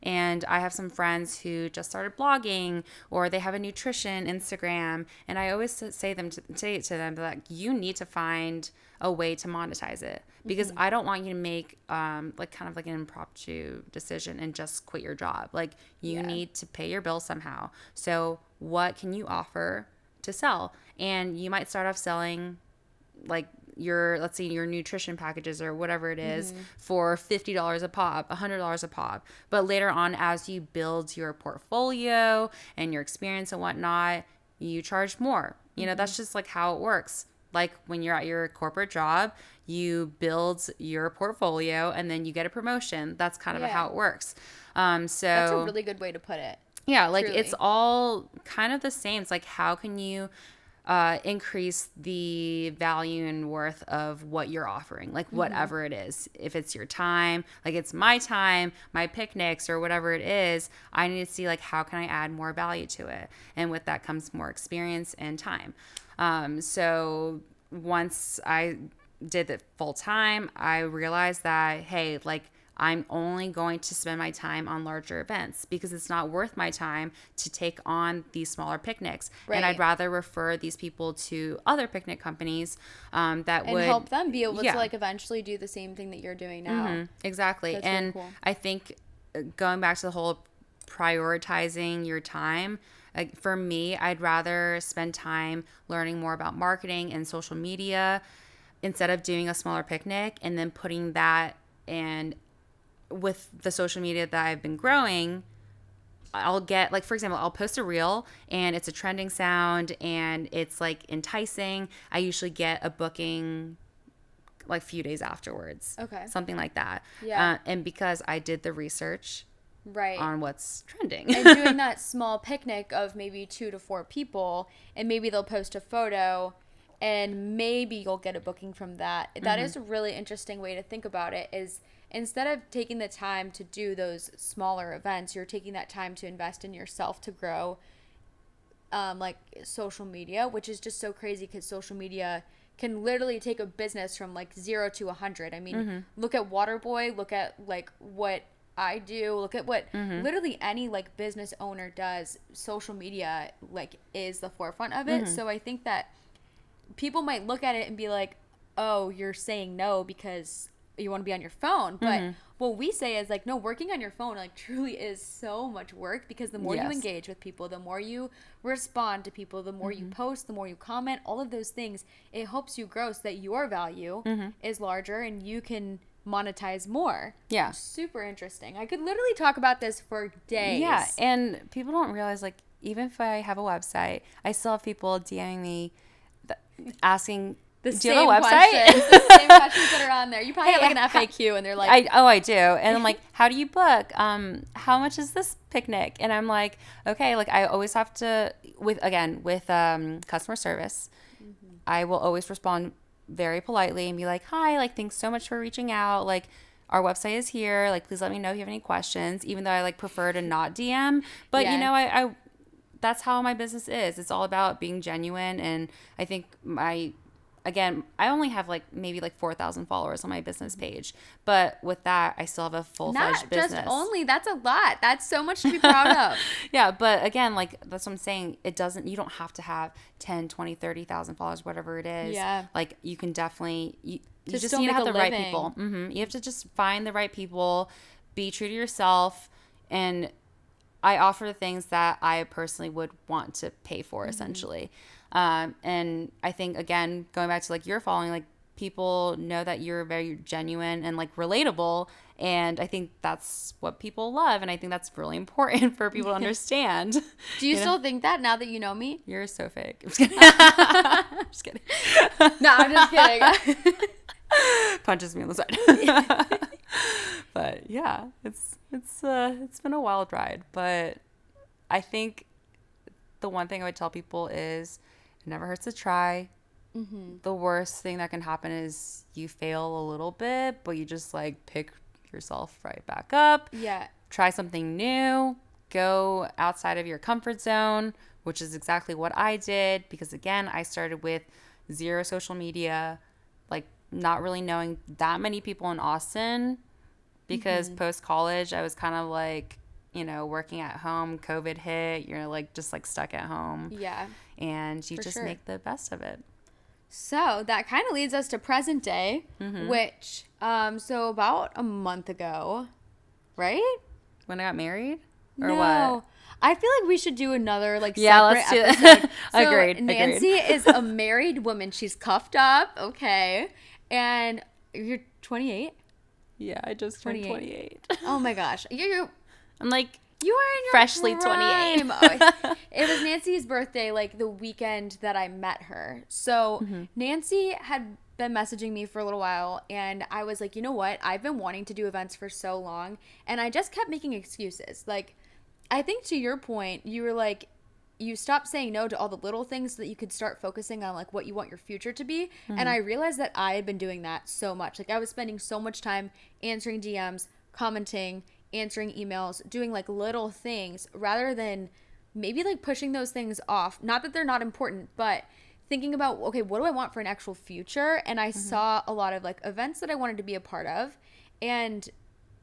[SPEAKER 2] And I have some friends who just started blogging, or they have a nutrition Instagram. And I always say to them that you need to find a way to monetize it, because I don't want you to make like kind of like an impromptu decision and just quit your job. Like, you need to pay your bills somehow. So what can you offer to sell? And you might start off selling like let's say your nutrition packages or whatever it is for $50 a pop, $100 a pop. But later on, as you build your portfolio and your experience and whatnot, you charge more. You know, that's just like how it works. Like, when you're at your corporate job, you build your portfolio and then you get a promotion. That's kind of how it works. So
[SPEAKER 1] that's a really good way to put it.
[SPEAKER 2] Yeah, like, truly. It's all kind of the same. It's like, how can you increase the value and worth of what you're offering, like whatever it is. If it's your time, like it's my time, my picnics, or whatever it is, I need to see like, how can I add more value to it? And with that comes more experience and time. So once I did it full time, I realized that, hey, like, I'm only going to spend my time on larger events, because it's not worth my time to take on these smaller picnics. Right. And I'd rather refer these people to other picnic companies that would
[SPEAKER 1] help them be able to like eventually do the same thing that you're doing now.
[SPEAKER 2] Exactly.
[SPEAKER 1] That's
[SPEAKER 2] and
[SPEAKER 1] really cool.
[SPEAKER 2] I think going back to the whole prioritizing your time, for me, I'd rather spend time learning more about marketing and social media instead of doing a smaller picnic and then putting that and with the social media that I've been growing, I'll get, like, for example, I'll post a reel and it's a trending sound and it's like enticing. I usually get a booking like few days afterwards.
[SPEAKER 1] Okay.
[SPEAKER 2] Something like that.
[SPEAKER 1] Yeah.
[SPEAKER 2] And because I did the research
[SPEAKER 1] right.
[SPEAKER 2] on what's trending.
[SPEAKER 1] And doing that small picnic of maybe 2 to 4 people, and maybe they'll post a photo, and maybe you'll get a booking from that. That is a really interesting way to think about it, is instead of taking the time to do those smaller events, you're taking that time to invest in yourself to grow like social media, which is just so crazy because social media can literally take a business from like 0 to 100. I mean, look at Waterboy, look at like what I do, look at what literally any like business owner does. Social media like is the forefront of it. So I think that people might look at it and be like, oh, you're saying no because you want to be on your phone. But what we say is like, no, working on your phone like truly is so much work, because the more you engage with people, the more you respond to people, the more you post, the more you comment, all of those things, it helps you grow so that your value is larger and you can monetize more.
[SPEAKER 2] Yeah.
[SPEAKER 1] Super interesting. I could literally talk about this for days.
[SPEAKER 2] Yeah. And people don't realize, like, even if I have a website, I still have people DMing me asking,
[SPEAKER 1] The
[SPEAKER 2] do you have a website?
[SPEAKER 1] The same questions that are on there. You probably have like an FAQ and they're like,
[SPEAKER 2] I do. And I'm like, how do you book? How much is this picnic? And I'm like, okay, like I always have to, with customer service, I will always respond very politely and be like, hi, like, thanks so much for reaching out. Like, our website is here. Like, please let me know if you have any questions, even though I like prefer to not DM. But you know, I that's how my business is. It's all about being genuine. And I think I only have like maybe like 4,000 followers on my business page, but with that, I still have a full-fledged business.
[SPEAKER 1] Not just only, that's a lot. That's so much to be proud of.
[SPEAKER 2] Yeah, but again, like that's what I'm saying. You don't have to have 10, 20, 30,000 followers, whatever it is.
[SPEAKER 1] Yeah.
[SPEAKER 2] Like you can definitely, you just
[SPEAKER 1] still
[SPEAKER 2] need to
[SPEAKER 1] make
[SPEAKER 2] have
[SPEAKER 1] a
[SPEAKER 2] the right
[SPEAKER 1] living.
[SPEAKER 2] people. You have to just find the right people, be true to yourself, and I offer the things that I personally would want to pay for, essentially. And I think, again, going back to like your following, like people know that you're very genuine and like relatable. And I think that's what people love. And I think that's really important for people to understand.
[SPEAKER 1] Do you still think that now that you know me?
[SPEAKER 2] You're so fake. I'm just kidding. I'm just kidding.
[SPEAKER 1] No, I'm just kidding.
[SPEAKER 2] Punches me on the side. But yeah, it's been a wild ride. But I think the one thing I would tell people is it never hurts to try. The worst thing that can happen is you fail a little bit, but you just like pick yourself right back up.
[SPEAKER 1] Yeah.
[SPEAKER 2] Try something new. Go outside of your comfort zone, which is exactly what I did, because again, I started with 0 social media, like not really knowing that many people in Austin, because post-college I was kind of like, you know, working at home, COVID hit, you're like just like stuck at home.
[SPEAKER 1] Yeah.
[SPEAKER 2] And you just make the best of it.
[SPEAKER 1] So that kind of leads us to present day, which, so about a month ago, right?
[SPEAKER 2] When I got married? Or
[SPEAKER 1] no.
[SPEAKER 2] what?
[SPEAKER 1] I feel like we should do another like
[SPEAKER 2] Yeah,
[SPEAKER 1] separate
[SPEAKER 2] let's do that.
[SPEAKER 1] episode. So
[SPEAKER 2] Agreed.
[SPEAKER 1] Nancy is a married woman. She's cuffed up. Okay. And you're 28?
[SPEAKER 2] Yeah, I just turned 28.
[SPEAKER 1] Oh my gosh.
[SPEAKER 2] I'm like,
[SPEAKER 1] you are in your
[SPEAKER 2] freshly
[SPEAKER 1] prime.
[SPEAKER 2] 28.
[SPEAKER 1] It was Nancy's birthday, like the weekend that I met her. So Nancy had been messaging me for a little while, and I was like, you know what? I've been wanting to do events for so long, and I just kept making excuses. Like, I think to your point, you were like, you stopped saying no to all the little things so that you could start focusing on like what you want your future to be. And I realized that I had been doing that so much. Like I was spending so much time answering DMs, commenting, answering emails, doing like little things rather than maybe like pushing those things off. Not that they're not important, but thinking about, okay, what do I want for an actual future? And I saw a lot of like events that I wanted to be a part of and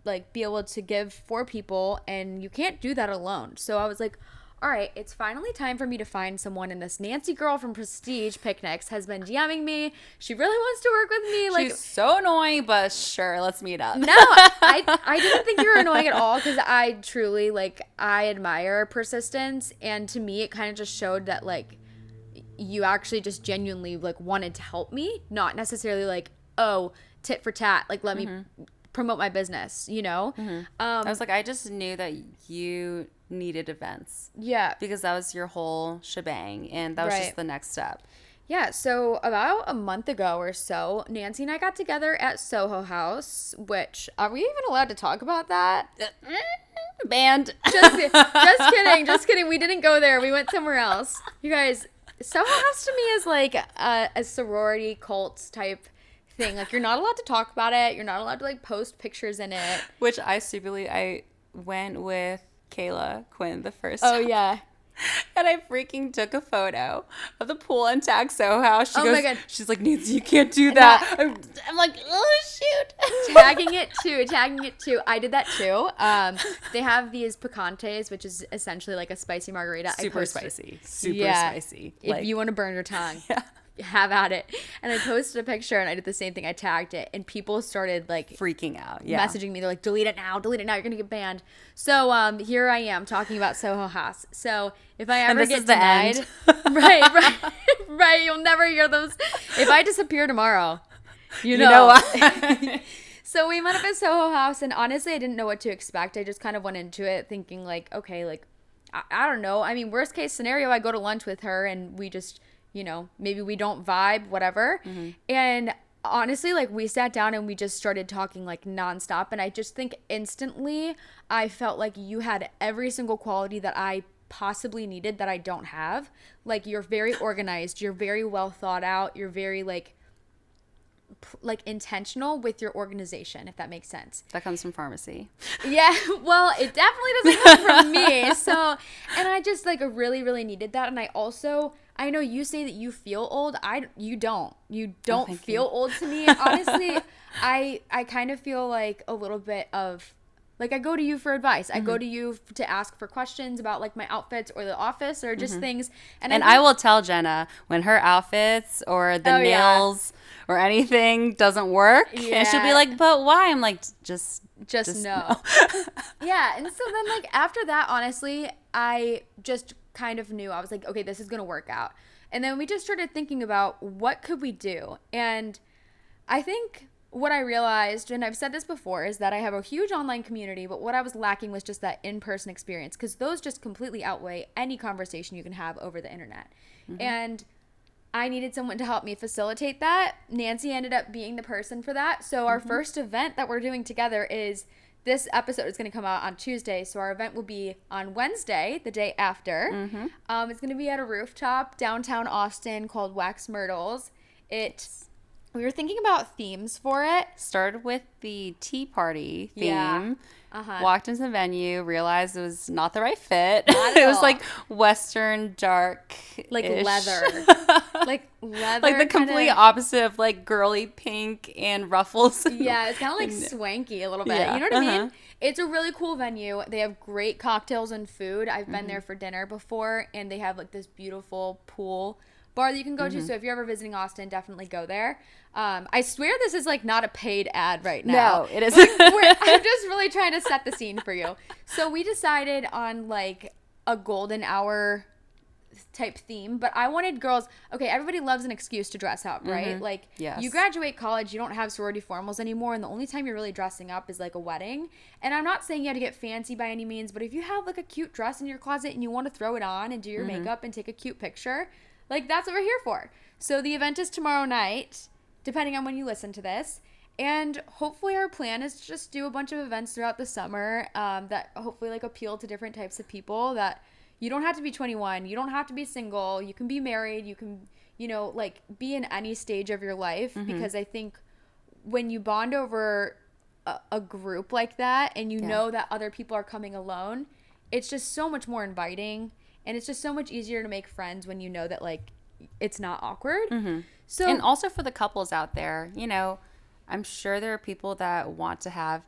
[SPEAKER 1] like be able to give for people, and you can't do that alone. So I was like, all right, it's finally time for me to find someone. And this Nancy girl from Prestige Picnics has been DMing me. She really wants to work with me. Like,
[SPEAKER 2] she's so annoying, but sure, let's meet up.
[SPEAKER 1] No, I didn't think you were annoying at all, because I truly, like, I admire persistence. And to me, it kind of just showed that, like, you actually just genuinely, like, wanted to help me. Not necessarily like, oh, tit for tat. Like, let me promote my business, you know?
[SPEAKER 2] I was like, I just knew that you needed events.
[SPEAKER 1] Yeah.
[SPEAKER 2] Because that was your whole shebang, and that was just the next step.
[SPEAKER 1] Yeah, so about a month ago or so, Nancy and I got together at Soho House, which, are we even allowed to talk about that?
[SPEAKER 2] Banned.
[SPEAKER 1] Just kidding. We didn't go there. We went somewhere else. You guys, Soho House to me is like a sorority cult type thing. Like, you're not allowed to talk about it. You're not allowed to, like, post pictures in it.
[SPEAKER 2] Which I went with Kayla Quinn the first
[SPEAKER 1] Oh,
[SPEAKER 2] time.
[SPEAKER 1] yeah.
[SPEAKER 2] And I freaking took a photo of the pool and tagged Soho House. She goes,
[SPEAKER 1] my God.
[SPEAKER 2] She's like, Nancy, you can't do that. I'm like, oh, shoot.
[SPEAKER 1] Tagging it too. I did that too. They have these picantes, which is essentially like a spicy margarita.
[SPEAKER 2] Super spicy.
[SPEAKER 1] If you want to burn your tongue.
[SPEAKER 2] Yeah.
[SPEAKER 1] Have at it. And I posted a picture and I did the same thing. I tagged it and people started like
[SPEAKER 2] freaking out. Yeah.
[SPEAKER 1] Messaging me. They're like, delete it now. You're going to get banned. So here I am talking about Soho House. So if I ever get denied, right. You'll never hear those. If I disappear tomorrow, you know
[SPEAKER 2] what?
[SPEAKER 1] So we met up at Soho House and honestly, I didn't know what to expect. I just kind of went into it thinking like, okay, like, I don't know. I mean, worst case scenario, I go to lunch with her and we just, maybe we don't vibe, whatever. Mm-hmm. And honestly, like, we sat down and we just started talking like nonstop. And I just think instantly I felt like you had every single quality that I possibly needed that I don't have. Like, you're very organized. You're very well thought out. You're very like intentional with your organization, if that makes sense.
[SPEAKER 2] That comes from pharmacy.
[SPEAKER 1] Yeah, well, it definitely doesn't come from me. So, and I just like really, really needed that. And I know you say that you feel old. You don't feel old to me. Honestly, I kind of feel like a little bit of, like, I go to you for advice. I go to you to ask for questions about, like, my outfits or the office or just things. And
[SPEAKER 2] I will tell Jenna when her outfits or the nails or anything doesn't work. Yeah. And she'll be like, but why? I'm like, just no.
[SPEAKER 1] Yeah. And so then, like, after that, honestly, I just kind of knew. I was like, okay, this is going to work out. And then we just started thinking about what could we do. And I think what I realized, and I've said this before, is that I have a huge online community, but what I was lacking was just that in-person experience, because those just completely outweigh any conversation you can have over the internet. Mm-hmm. And I needed someone to help me facilitate that. Nancy ended up being the person for that. So our first event that we're doing together is, this episode is going to come out on Tuesday, so our event will be on Wednesday, the day after. Mm-hmm. It's going to be at a rooftop downtown Austin called Wax Myrtles. We were thinking about themes for it.
[SPEAKER 2] Started with the tea party theme. Yeah. Walked into the venue, realized it was not the right fit. It was like Western dark,
[SPEAKER 1] like leather, like
[SPEAKER 2] the complete opposite of like girly pink and ruffles.
[SPEAKER 1] Yeah, it's kind of like swanky a little bit. Yeah. You know what I mean? It's a really cool venue. They have great cocktails and food. I've been there for dinner before, and they have like this beautiful pool bar that you can go to. So if you're ever visiting Austin, definitely go there. I swear this is like not a paid ad right now.
[SPEAKER 2] No, it isn't.
[SPEAKER 1] I'm just really trying to set the scene for you. So we decided on like a golden hour type theme, but I wanted girls, okay, everybody loves an excuse to dress up, right? Like, you graduate college, you don't have sorority formals anymore, and the only time you're really dressing up is like a wedding. And I'm not saying you have to get fancy by any means, but if you have like a cute dress in your closet and you want to throw it on and do your makeup and take a cute picture, like, that's what we're here for. So the event is tomorrow night, depending on when you listen to this. And hopefully our plan is to just do a bunch of events throughout the summer that hopefully like appeal to different types of people. That you don't have to be 21. You don't have to be single. You can be married. You can, like, be in any stage of your life. Because I think when you bond over a group like that and you know that other people are coming alone, it's just so much more inviting. And it's just so much easier to make friends when you know that, like, it's not awkward. So,
[SPEAKER 2] and also for the couples out there, I'm sure there are people that want to have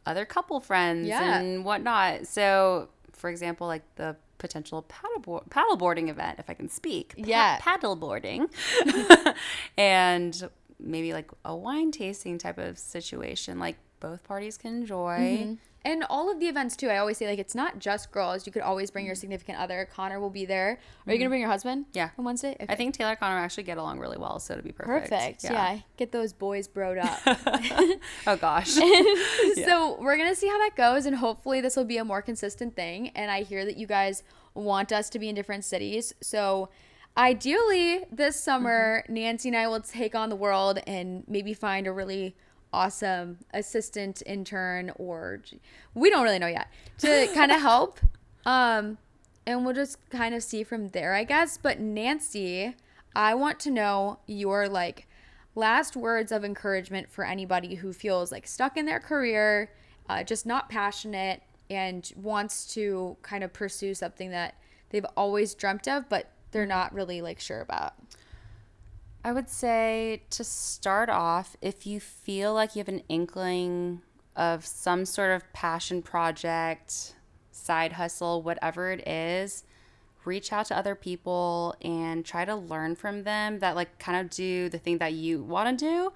[SPEAKER 2] other couple friends and whatnot. So, for example, like the potential paddleboarding event, if I can speak. Paddleboarding. And maybe like a wine tasting type of situation, like both parties can enjoy.
[SPEAKER 1] And all of the events, too, I always say, like, it's not just girls. You could always bring your significant other. Connor will be there. Are you going to bring your husband?
[SPEAKER 2] Yeah.
[SPEAKER 1] On Wednesday? Okay.
[SPEAKER 2] I think Taylor and Connor actually get along really well, so it'd be perfect.
[SPEAKER 1] Yeah. Get those boys broed up.
[SPEAKER 2] Oh, gosh.
[SPEAKER 1] So we're going to see how that goes, and hopefully this will be a more consistent thing. And I hear that you guys want us to be in different cities. So ideally this summer, Nancy and I will take on the world and maybe find a really awesome assistant intern, or we don't really know yet, to kind of help. And we'll just kind of see from there, I guess. But Nancy, I want to know your like last words of encouragement for anybody who feels like stuck in their career, just not passionate, and wants to kind of pursue something that they've always dreamt of, but they're not really like sure about.
[SPEAKER 2] I would say to start off, if you feel like you have an inkling of some sort of passion project, side hustle, whatever it is, reach out to other people and try to learn from them that like kind of do the thing that you want to do.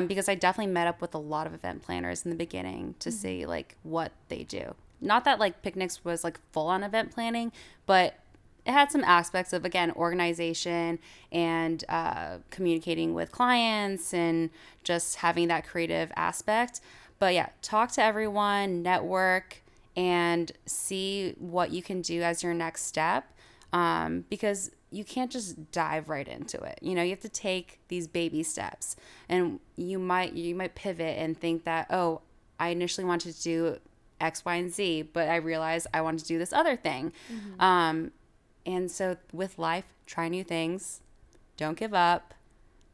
[SPEAKER 2] Because I definitely met up with a lot of event planners in the beginning to see like what they do. Not that like picnics was like full on event planning, but it had some aspects of, again, organization and communicating with clients and just having that creative aspect. But yeah, talk to everyone, network, and see what you can do as your next step, because you can't just dive right into it. You know, you have to take these baby steps, and you might pivot and think that, oh, I initially wanted to do X, Y, and Z, but I realized I wanted to do this other thing. And so with life, try new things, don't give up,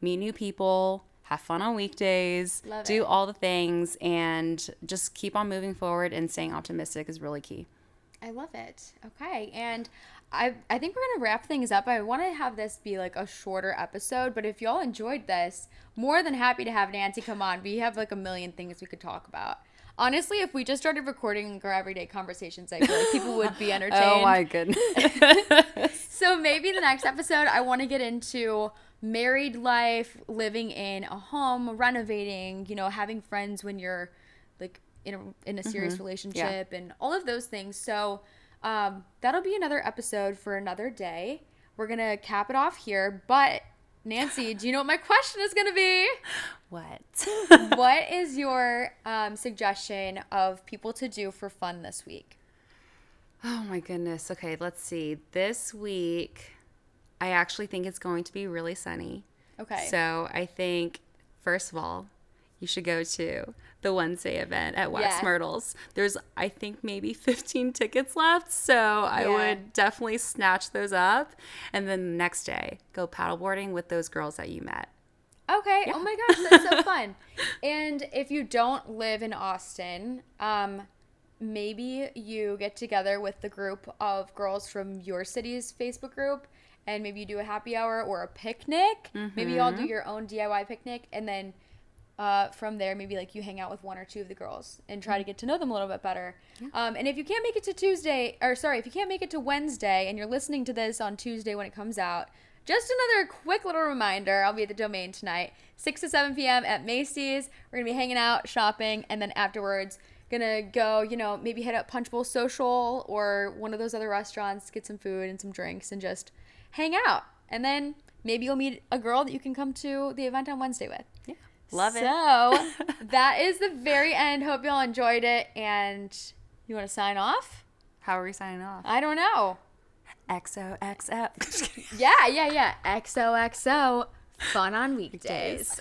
[SPEAKER 2] meet new people, have fun on weekdays, do all the things, and just keep on moving forward, and staying optimistic is really key.
[SPEAKER 1] I love it. Okay. And I think we're going to wrap things up. I want to have this be like a shorter episode, but if y'all enjoyed this, more than happy to have Nancy come on. We have like a million things we could talk about. Honestly, if we just started recording our everyday conversations, I feel like people would be entertained.
[SPEAKER 2] Oh my goodness.
[SPEAKER 1] So maybe the next episode, I want to get into married life, living in a home, renovating, you know, having friends when you're like in a serious relationship, and all of those things. So that'll be another episode for another day. We're going to cap it off here. But Nancy, do you know what my question is going to be?
[SPEAKER 2] What?
[SPEAKER 1] What is your suggestion of people to do for fun this week?
[SPEAKER 2] Oh my goodness. Okay, let's see. This week, I actually think it's going to be really sunny.
[SPEAKER 1] Okay.
[SPEAKER 2] So I think, first of all, you should go to the Wednesday event at Wax Myrtles. There's, I think, maybe 15 tickets left. So I would definitely snatch those up. And then the next day, go paddleboarding with those girls that you met.
[SPEAKER 1] Okay. Yeah. Oh my gosh, that's so fun. And if you don't live in Austin, maybe you get together with the group of girls from your city's Facebook group, and maybe you do a happy hour or a picnic. Maybe you all do your own DIY picnic, and then from there, maybe like you hang out with one or two of the girls and try to get to know them a little bit better. Yeah. And if you can't make it to if you can't make it to Wednesday and you're listening to this on Tuesday when it comes out, just another quick little reminder, I'll be at the Domain tonight, 6 to 7 p.m. at Macy's. We're going to be hanging out, shopping, and then afterwards, going to go, you know, maybe hit up Punch Bowl Social or one of those other restaurants, get some food and some drinks, and just hang out. And then maybe you'll meet a girl that you can come to the event on Wednesday with.
[SPEAKER 2] Yeah. Love it.
[SPEAKER 1] So that is the very end. Hope y'all enjoyed it. And you want to sign off?
[SPEAKER 2] How are we signing off?
[SPEAKER 1] I don't know.
[SPEAKER 2] XOXO.
[SPEAKER 1] Yeah. XOXO. Fun on weekdays.